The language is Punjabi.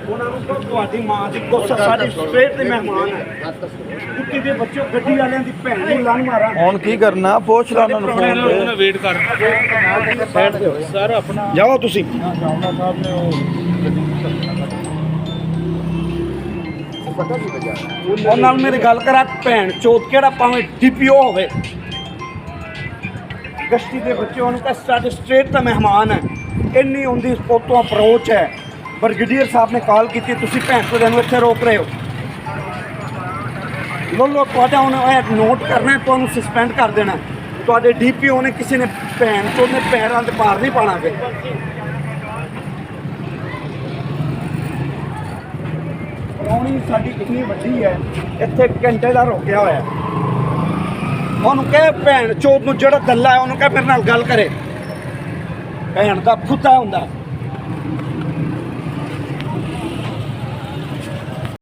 ਉਹਨਾਂ ਨੂੰ ਕਹੋ ਤੁਹਾਡੀ ਮਾਂ ਦੀ ਗੁੱਸਾ ਸਾਡੀ ਸਟ੍ਰੇਟ ਦੇ ਮਹਿਮਾਨ ਹੈ। ਕੁੱਤੀ ਦੇ ਬੱਚੇ ਗੱਡੀ ਵਾਲਿਆਂ ਦੀ ਭੈਣ ਨੂੰ ਲੰਨ ਮਾਰਾਂ। ਹੁਣ ਕੀ ਕਰਨਾ? ਪੁੱਛ ਲਾ ਉਹਨਾਂ ਨੂੰ ਫੋਨ ਤੇ। ਵੇਟ ਕਰ ਸਾਈਡ ਤੇ ਹੋਏ ਸਰ ਆਪਣਾ ਜਾਓ ਤੁਸੀਂ। ਜਾਮਾ ਸਾਹਿਬ ਨੇ ਉਹ ਉਹਨਾਂ ਨਾਲ ਮੇਰੀ ਗੱਲ ਕਰਾ ਭੈਣ ਚੋਦ ਕਿਹੜਾ ਭਾਵੇਂ DPO ਹੋਵੇ ਗਸ਼ਤੀ ਦੇ ਬੱਚੇ ਉਹਨੂੰ ਕਹ ਸਾਡੇ ਸਟ੍ਰੇਟ ਦਾ ਮਹਿਮਾਨ ਹੈ। ਇੰਨੀ ਉਹਦੀ ਉਤੋਂ ਅਪਰੋਚ ਹੈ। ਬ੍ਰਿਗੇਡੀਅਰ ਸਾਹਿਬ ਨੇ ਕਾਲ ਕੀਤੀ ਤੁਸੀਂ ਭੈਣ ਚੋਦ ਨੂੰ ਇੱਥੇ ਰੋਕ ਰਹੇ ਹੋ। ਲੋ ਤੁਹਾਡਾ ਹੁਣ ਇਹ ਨੋਟ ਕਰਨਾ ਤੁਹਾਨੂੰ ਸਸਪੈਂਡ ਕਰ ਦੇਣਾ। ਤੁਹਾਡੇ DPO ਨੇ ਕਿਸੇ ਨੇ ਭੈਣ ਚੋਦ ਨੇ ਪੈਰਾਂ ਤੇ ਪਾਰ ਨਹੀਂ ਪਾਣਾ ਫਿਰ। ਕਲੋਨੀ ਸਾਡੀ ਕਿੰਨੀ ਵੱਡੀ ਹੈ, ਇੱਥੇ ਘੰਟੇ ਦਾ ਰੋਕਿਆ ਹੋਇਆ। ਉਹਨੂੰ ਕਹੇ ਭੈਣ ਚੋਦ ਨੂੰ ਜਿਹੜਾ ਦੱਲਾ ਹੈ ਉਹਨੂੰ ਕਹੇ ਮੇਰੇ ਨਾਲ ਗੱਲ ਕਰੇ। ਭੈਣ ਦਾ ਪੁੱਤਾ ਹੁੰਦਾ।